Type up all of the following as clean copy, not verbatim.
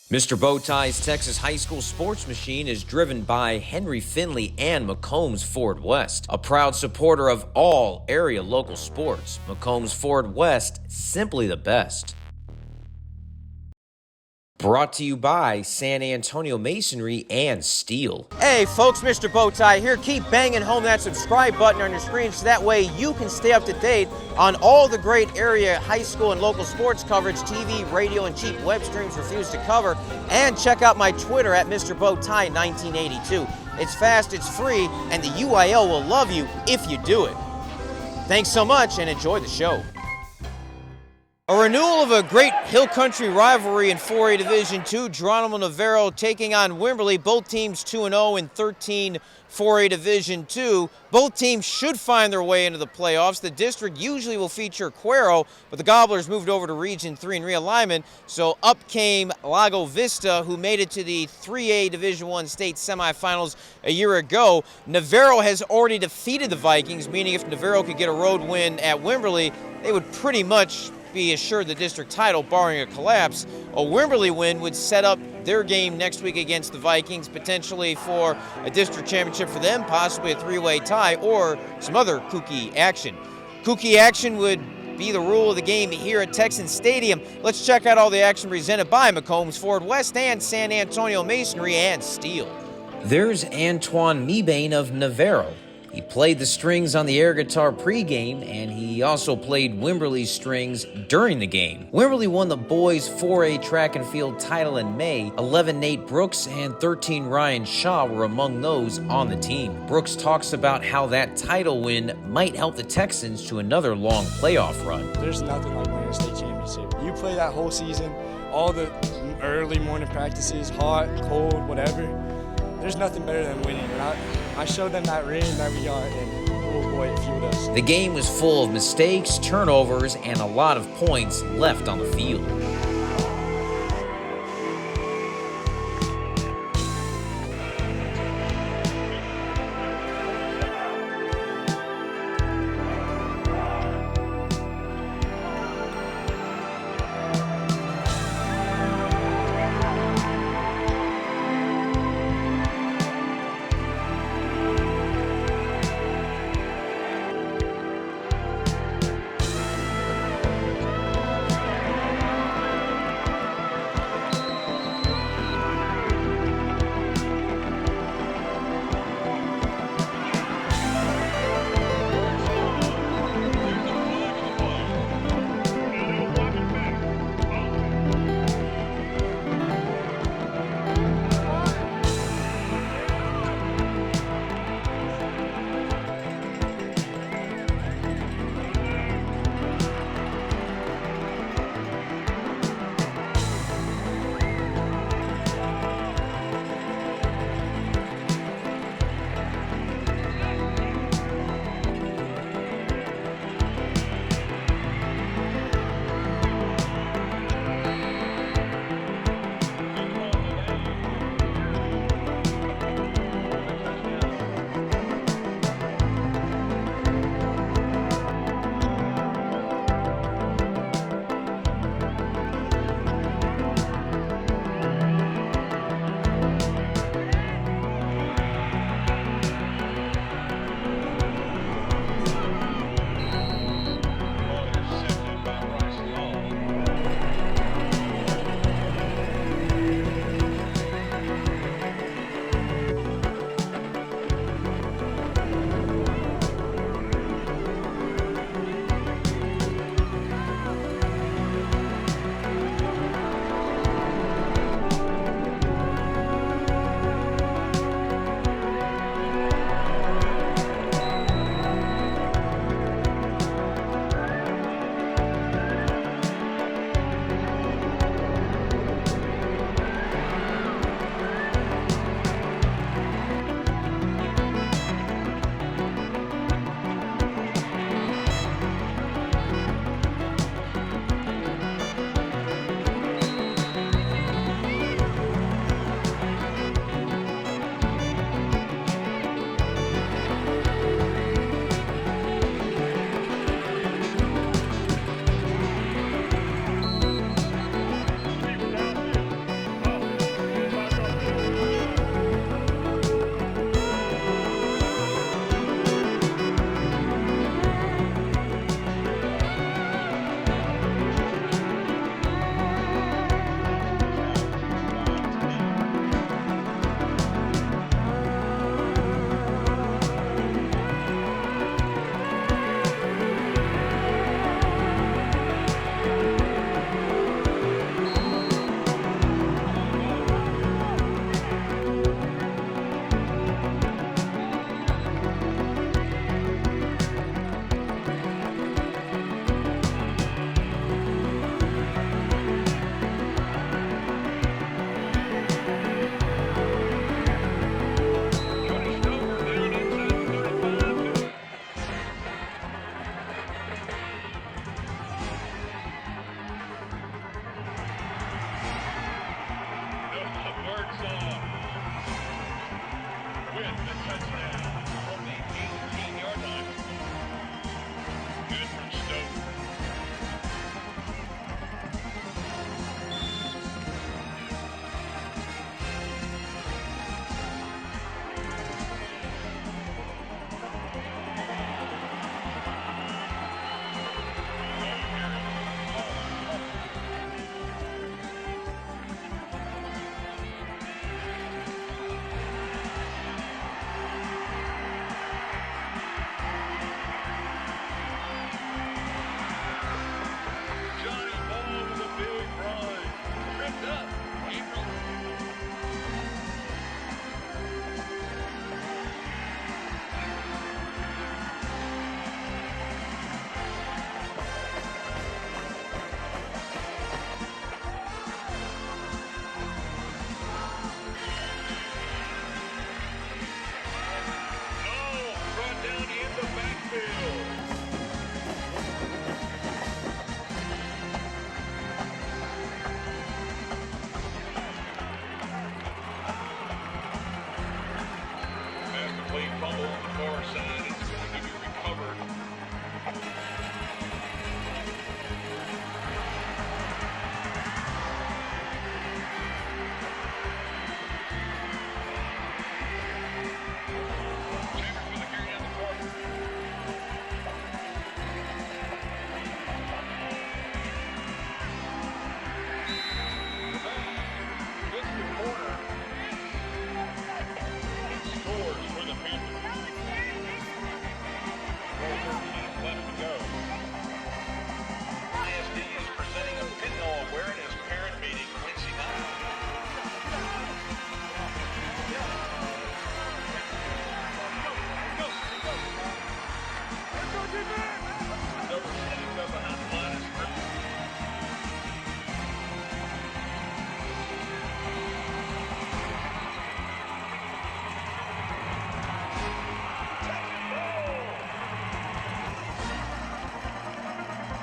Mr. Bowtie's Texas High School Sports Machine is driven by Henry Finley and McCombs Ford West, a proud supporter of all area local sports. McCombs Ford West, simply the best. Brought to you by San Antonio Masonry and Steel. Hey folks, Mr. Bowtie here. Keep banging home that subscribe button on your screen so that way you can stay up to date on all the great area high school and local sports coverage TV, radio, and cheap web streams refuse to cover. And check out my Twitter at Mr. Bowtie 1982. It's fast, it's free, and the UIL will love you if you do it. Thanks so much and enjoy the show. A renewal of a great hill country rivalry in 4A Division II. Geronimo Navarro taking on Wimberley. Both teams 2-0 in 13 4A Division II. Both teams should find their way into the playoffs. The district usually will feature Cuero, but the Gobblers moved over to Region 3 in realignment. So up came Lago Vista, who made it to the 3A Division I state semifinals a year ago. Navarro has already defeated the Vikings, meaning if Navarro could get a road win at Wimberley, they would pretty much be assured the district title, barring a collapse. A Wimberley win would set up their game next week against the Vikings, potentially for a district championship for them, possibly a three-way tie, or some other kooky action. Kooky action would be the rule of the game here at Texan Stadium. Let's check out all the action presented by McCombs Ford West and San Antonio Masonry and Steel. There's Antoine Mebane of Navarro. He played the strings on the air guitar pregame, and he also played Wimberley's strings during the game. Wimberley won the boys' 4A track and field title in May. 11 Nate Brooks and 13 Ryan Shaw were among those on the team. Brooks talks about how that title win might help the Texans to another long playoff run. There's nothing like winning a state championship. You play that whole season, all the early morning practices, hot, cold, whatever. There's nothing better than winning. I showed them that ring that we got, and oh boy, it fueled us. The game was full of mistakes, turnovers, and a lot of points left on the field.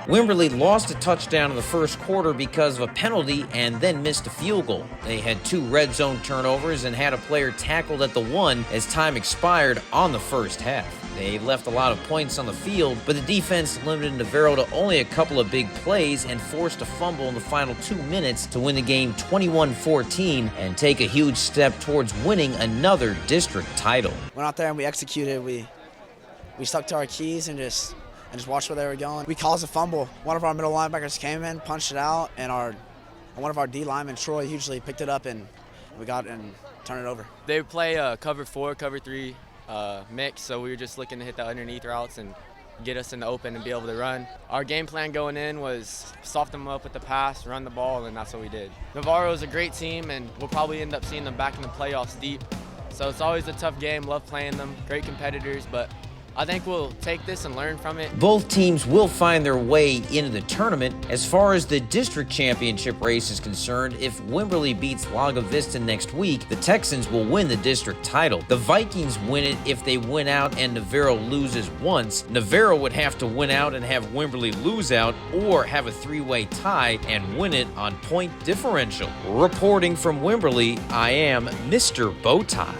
Wimberley lost a touchdown in the first quarter because of a penalty and then missed a field goal. They had 2 red zone turnovers and had a player tackled at the 1 as time expired on the first half. They left a lot of points on the field, but the defense limited Navarro to only a couple of big plays and forced a fumble in the final 2 minutes to win the game 21-14 and take a huge step towards winning another district title. Went out there and we executed. We stuck to our keys and just watched where they were going. We caused a fumble. One of our middle linebackers came in, punched it out, and one of our D linemen, Troy, hugely picked it up and we got and turned it over. They play cover 4, cover 3 mix, so we were just looking to hit the underneath routes and get us in the open and be able to run. Our game plan going in was soften them up with the pass, run the ball, and that's what we did. Navarro is a great team, and we'll probably end up seeing them back in the playoffs deep. So it's always a tough game, love playing them, great competitors, but I think we'll take this and learn from it. Both teams will find their way into the tournament. As far as the district championship race is concerned, if Wimberley beats Laga Vista next week, the Texans will win the district title. The Vikings win it if they win out and Navarro loses once. Navarro would have to win out and have Wimberley lose out, or have a 3-way tie and win it on point differential. Reporting from Wimberley, I am Mr. Bowtie.